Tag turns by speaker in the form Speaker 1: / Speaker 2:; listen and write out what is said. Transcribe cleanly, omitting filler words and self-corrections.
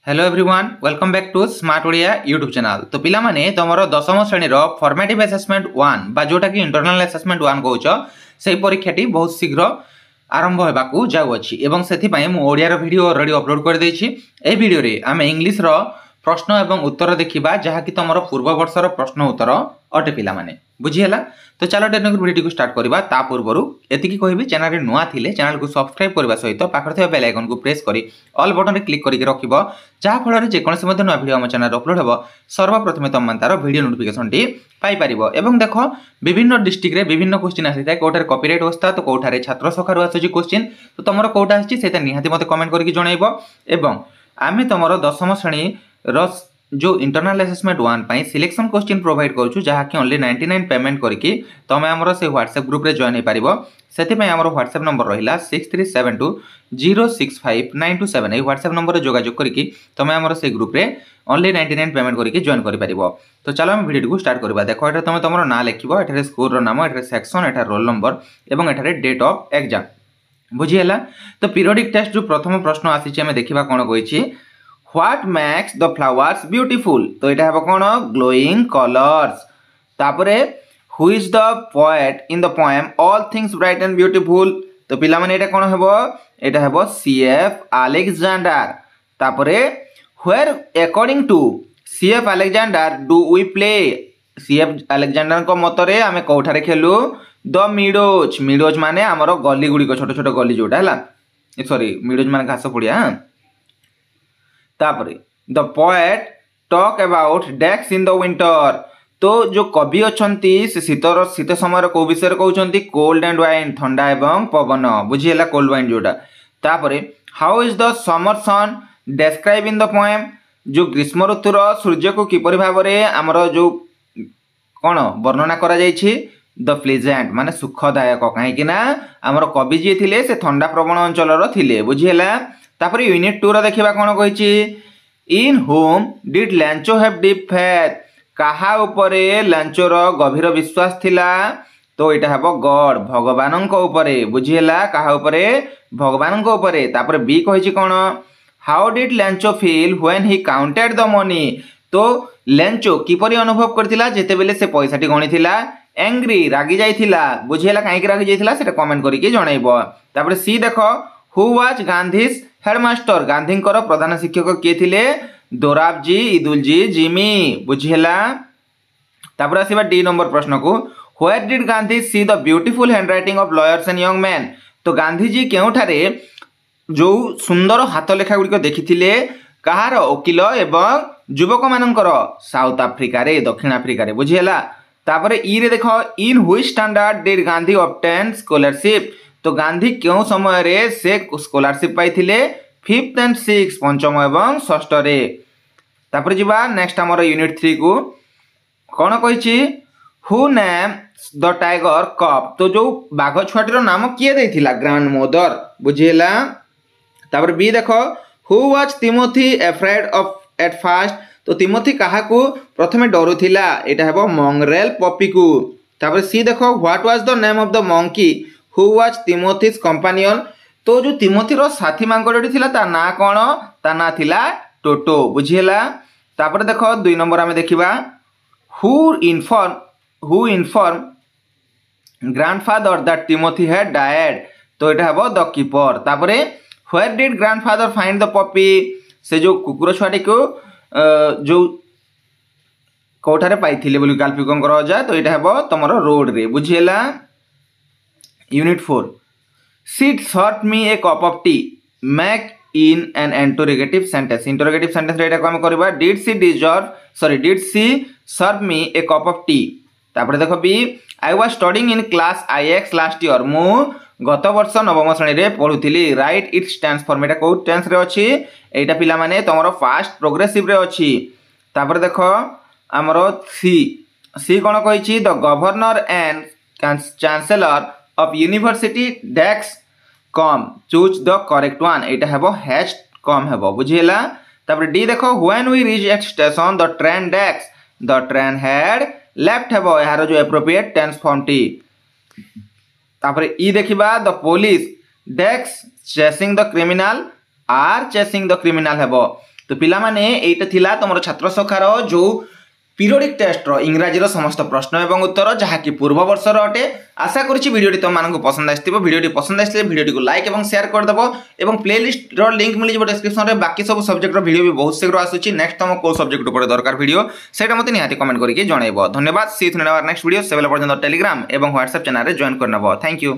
Speaker 1: Hello everyone welcome back to smart Odia YouTube channel. तो पिला माने तमरो दशम श्रेणी फॉर्मेटिव असेसमेंट 1 बा जोटा कि इंटरनल असेसमेंट 1 कहउछ से परीक्षाटी बहुत शीघ्र आरंभ होबाकू जाउअछि एवं सेथि पई मु ओडिया रो वीडियो ऑलरेडी अपलोड कर देछि। ए वीडियो रे आमे इंग्लिश रो प्रश्न एवं उत्तर देखिबा जहा कि तमरो पूर्व वर्ष रो प्रश्न उत्तर अटे पिला माने बुझियला। तो चलो टेक्निकल वीडियो को स्टार्ट करबा। ता पूर्वरु एतिकी कहबी चैनल रे नुआ थिले चैनल को सब्सक्राइब करबा सहित पाखर थे बेल आइकन को प्रेस करी ऑल बटन रे क्लिक करिके रखिबो जहा फल रे जे कोनसे मध्ये नुआ वीडियो हम चैनल रे अपलोड हेबो सर्वप्रथमे तम मान तार वीडियो नोटिफिकेशन टी पाई परिबो। एवं देखो विभिन्न डिस्ट्रिक्ट रे विभिन्न क्वेश्चन आसी थाए कोठारे कॉपीराइट अवस्था तो कोठारे छात्र सखारु आसी क्वेश्चन तो तमरो कोठा आसी सेता निहाती मते कमेंट करके जणाइबो। एवं आमे तमरो दशम श्रेणी रो जो इंटरनल असेसमेंट 1 पाई सिलेक्शन क्वेश्चन प्रोवाइड करछु जहा कि ओनली 99 पेमेंट करके तमे हमरो से व्हाट्सएप ग्रुप रे जॉइन हे परिबो। सेति पई हमरो व्हाट्सएप नंबर रहिला 6372065927 ए व्हाट्सएप नंबर रे जोगाजोग करके तमे हमरो से ग्रुप रे ओनली 99 पेमेंट करके जॉइन करि परिबो। तो चलो हम वीडियो को स्टार्ट करबा। देखो एटा तमे तमरो नाम लिखिबो, एठारे स्कूल रो नाम, एठारे सेक्शन, एठारे रोल नंबर एवं एठारे डेट ऑफ एग्जाम बुझियला। तो पीरियोडिक टेस्ट जो प्रथम प्रश्न आसी छै हमें देखिबा कोन कहिछि What makes the flowers beautiful? तो इटा है कौन glowing colors। तापरे who is the poet in the poem all things bright and beautiful? तो पिला माने इटा कौन हेबो इटा हेबो CF Alexander। तापरे where according to CF Alexander do we play? CF Alexander को मतरे आमे कोठारे खेलु the meadows। meadows माने हमरो गली गुडी को छोटो छोटो गली जोटा हला सॉरी meadows माने घास पड़िया। तापरे the poet talk about ducks in the winter. तो जो कवि अछंती से शीत समय को विषय कहउछंती कोल्ड एंड वाइन ठंडा एवं पवन बुझियला कोल्ड वाइन जोटा। तापरे how is the summer sun describe in the poem. जो ग्रीष्म ऋतुर सूर्य को किपरि भाबरे हमरो जो कोन वर्णना करा जायछि द प्लेजेंट माने सुखदायक काहे कि ना हमरो कवि जे थिले से ठंडा प्रवण अंचल रो थिले बुझियला। तापरे यूनिट 2 रो देखिबा कोन कहिछि in whom did Lencho have deep faith. कहा उपरे लांचो रो गभीर विश्वास थिला तो एटा हबो गॉड भगवानन को उपरे बुझियला। कहा उपरे भगवानन को उपरे। तापरे बी कहिछि कोन how did Lencho feel when he counted the money. तो लांचो किपरि अनुभव करथिला जेते बेले से पैसाटी गणिथिला एंग्री रागी जाइथिला बुझियला। काहे कि रागी जाइथिला सेटा कमेंट करिके जणाइबो। तापरे सी देखो who was Gandhi's headmaster. Gandhi प्रधान शिक्षक किए थिले दोराबजी इदुलजी जिमी बुझियला। तापर आसीबा डी नंबर प्रश्न को where did Gandhi see the beautiful handwriting of lawyers and young man. तो गांधीजी केउठारे जो सुंदर हाथ लेखा गुडी को देखिथिले कहार वकील एवं युवक मानकर साउथ अफ्रीका रे दक्षिण अफ्रीका रे बुझियला। तापर ई रे देखो in which standard did Gandhi obtain scholarship. तो गांधी क्यों समय रे से स्कॉलरशिप पाइथिले 5th and 6th पंचम एवं षष्ठ रे। तापर जिबा नेक्स्ट हमर यूनिट 3 को कोन कहिछि who name the tiger cub. तो जो बाघ छुआटीर नाम किए देथिला ग्रैंड मदर बुझियला। तापर बी देखो who was Timothy afraid of at first. तो तिमोथी काहा को प्रथमे डरुथिला एटा हेबो मंगरेल पपी को। तापर सी देखो what was the name of the monkey who was Timothy's companion. तो जो तिमोथी रो साथी मांगड़टी थिला ता ना कोन ता ना थिला टोटो बुझियला। तापर देखो 2 नंबर हमें देखिबा who inform grandfather that Timothy had died. तो एटा हबो द कीपर। तापरे where did grandfather find the puppy. से जो कुकुर छुआटी को जो कोठारे पाइथिले बोली गाल्पिकंकर अजा। तो एटा हबो तमरो रोड रे बुझियला। Unit 4 She served me a cup of tea. Make in an interrogative sentence. Interrogative sentence रे एटा को हम करबा did she serve me a cup of tea। तापर देखो B I was studying in class IX last year। मु गत वर्ष नवम श्रेणी रे पढुथिली। राइट इट स्टैंड्स फॉर मेटा को टेंस रे अछि एटा पिला माने तमरो फास्ट प्रोग्रेसिव रे अछि। तापर देखो हमरो सी कोन कहिछि the governor and chancellor of university dex com choose the correct one। एटा हेबो हैश कम हेबो बुझियला। तापर डी देखो when we reached at station the train had left हेबो यार जो appropriate tense form टी। तापर ई देखिबा the police dex chasing the criminal are chasing the criminal हेबो। तो पिला माने एटा थिला तमरो छात्र सखार जो पीरियडिक टेस्ट इंग्राजी समस्त प्रश्न एवं उत्तर जहाँकि पूर्व वर्षर अटे। आशा करुच्ची भिडियोटी तुम मानक पसंद आसो। भिडियोटी पसंद आसे भिडियोटी को लाइक और शेयर करदेव और प्लेलिस्ट लिंक मिल जाए डिस्क्रिप्शन में। बाकी सब सब्जेक्ट वीडियो भी बहुत शीघ्र आसूची। नेक्स्ट तुम को सब्जेक्ट उपर दरकार वीडियो सेटा मत निहाती कमेंट करके जनइब। धन्यवाद। सी यू नेक्स्ट वीडियो से पर्यंत टेलीग्राम और व्हाट्सएप चैनल जॉइन करनब। Thank you.